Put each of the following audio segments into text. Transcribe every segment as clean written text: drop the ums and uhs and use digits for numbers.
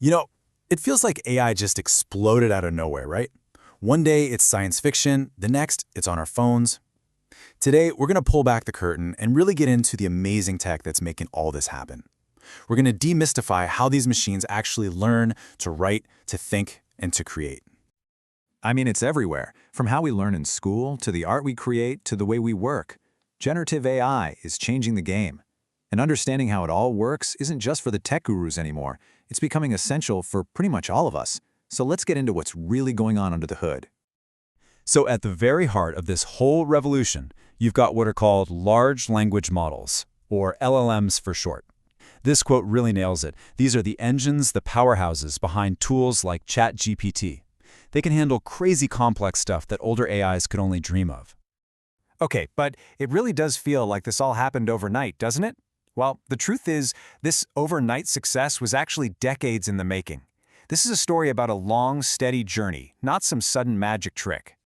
You know, it feels like AI just exploded out of nowhere, right? One day it's science fiction, the next it's on our phones. Today, we're going to pull back the curtain and really get into the amazing tech that's making all this happen. We're going to demystify how these machines actually learn to write, to think, and to create. I mean, it's everywhere, from how we learn in school, to the art we create, to the way we work. Generative AI is changing the game. And understanding how it all works isn't just for the tech gurus anymore. It's becoming essential for pretty much all of us. So let's get into what's really going on under the hood. So at the very heart of this whole revolution, you've got what are called large language models, or LLMs for short. This quote really nails it. These are the engines, the powerhouses behind tools like ChatGPT. They can handle crazy complex stuff that older AIs could only dream of. Okay, but it really does feel like this all happened overnight, doesn't it? Well, the truth is, this overnight success was actually decades in the making. This is a story about a long, steady journey, not some sudden magic trick.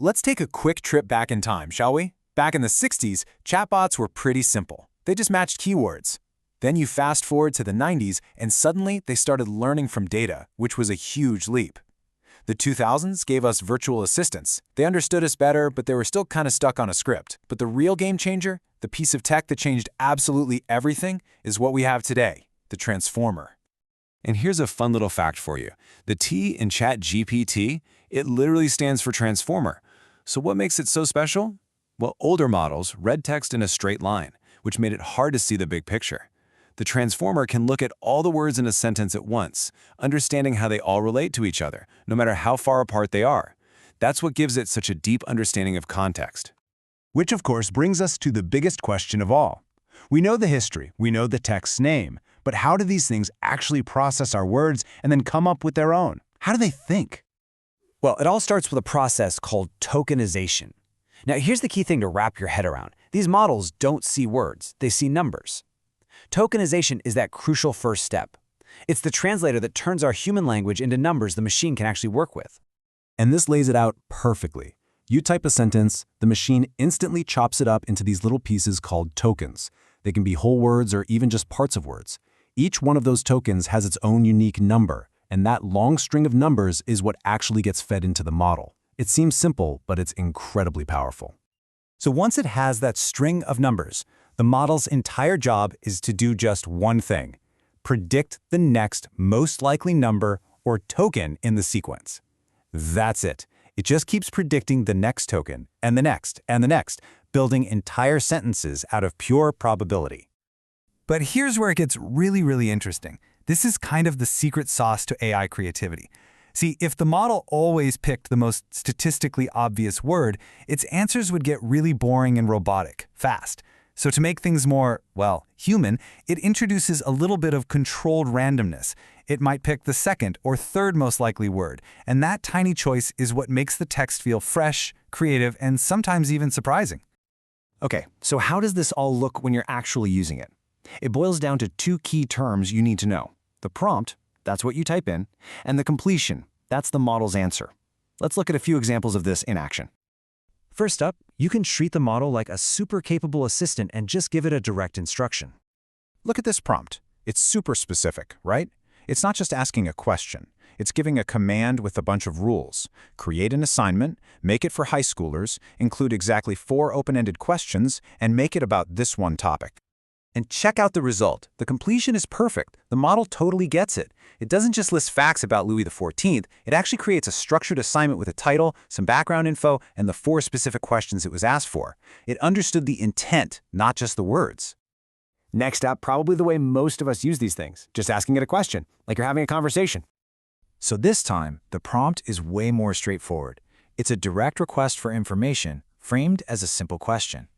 Let's take a quick trip back in time, shall we? Back in the 60s, chatbots were pretty simple. They just matched keywords. Then you fast forward to the 90s, and suddenly they started learning from data, which was a huge leap. The 2000s gave us virtual assistants. They understood us better, but they were still kind of stuck on a script. But the real game changer, the piece of tech that changed absolutely everything, is what we have today, the transformer. And here's a fun little fact for you. The T in ChatGPT, it literally stands for transformer. So what makes it so special? Well, older models read text in a straight line, which made it hard to see the big picture. The transformer can look at all the words in a sentence at once, understanding how they all relate to each other, no matter how far apart they are. That's what gives it such a deep understanding of context. Which, of course, brings us to the biggest question of all. We know the history, we know the text's name, but how do these things actually process our words and then come up with their own? How do they think? Well, it all starts with a process called tokenization. Now, here's the key thing to wrap your head around. These models don't see words, they see numbers. Tokenization is that crucial first step. It's the translator that turns our human language into numbers the machine can actually work with. And this lays it out perfectly. You type a sentence, the machine instantly chops it up into these little pieces called tokens. They can be whole words or even just parts of words. Each one of those tokens has its own unique number, and that long string of numbers is what actually gets fed into the model. It seems simple, but it's incredibly powerful. So once it has that string of numbers, the model's entire job is to do just one thing: predict the next most likely number or token in the sequence. That's it. It just keeps predicting the next token, and the next, and the next, building entire sentences out of pure probability. But here's where it gets really interesting. This is kind of the secret sauce to AI creativity. See, if the model always picked the most statistically obvious word, its answers would get really boring and robotic, fast. So to make things more, well, human, it introduces a little bit of controlled randomness. It might pick the second or third most likely word, and that tiny choice is what makes the text feel fresh, creative, and sometimes even surprising. Okay, so how does this all look when you're actually using it? It boils down to two key terms you need to know. The prompt, that's what you type in, and the completion, that's the model's answer. Let's look at a few examples of this in action. First up, you can treat the model like a super capable assistant and just give it a direct instruction. Look at this prompt. It's super specific, right? It's not just asking a question. It's giving a command with a bunch of rules. Create an assignment, make it for high schoolers, include exactly 4 open-ended questions, and make it about this one topic. And check out the result. The completion is perfect. The model totally gets it. It doesn't just list facts about Louis XIV, it actually creates a structured assignment with a title, some background info, and the 4 specific questions it was asked for. It understood the intent, not just the words. Next up, probably the way most of us use these things, just asking it a question, like you're having a conversation. So this time, the prompt is way more straightforward. It's a direct request for information, framed as a simple question.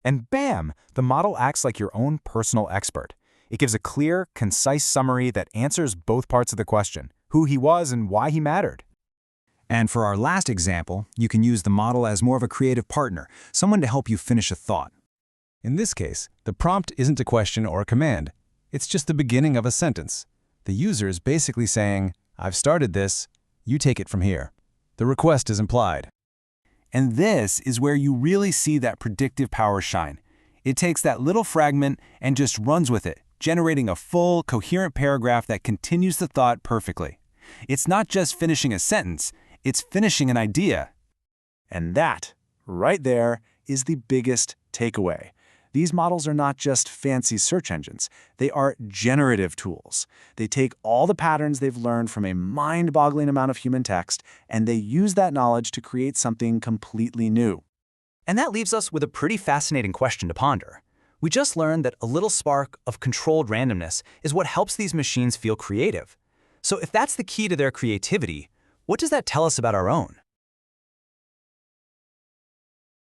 And bam, the model acts like your own personal expert. It gives a clear, concise summary that answers both parts of the question, who he was and why he mattered. And for our last example, you can use the model as more of a creative partner, someone to help you finish a thought. In this case, the prompt isn't a question or a command. It's just the beginning of a sentence. The user is basically saying, "I've started this, you take it from here." The request is implied. And this is where you really see that predictive power shine. It takes that little fragment and just runs with it, generating a full, coherent paragraph that continues the thought perfectly. It's not just finishing a sentence, it's finishing an idea. And that, right there, is the biggest takeaway. These models are not just fancy search engines. They are generative tools. They take all the patterns they've learned from a mind-boggling amount of human text, and they use that knowledge to create something completely new. And that leaves us with a pretty fascinating question to ponder. We just learned that a little spark of controlled randomness is what helps these machines feel creative. So if that's the key to their creativity, what does that tell us about our own?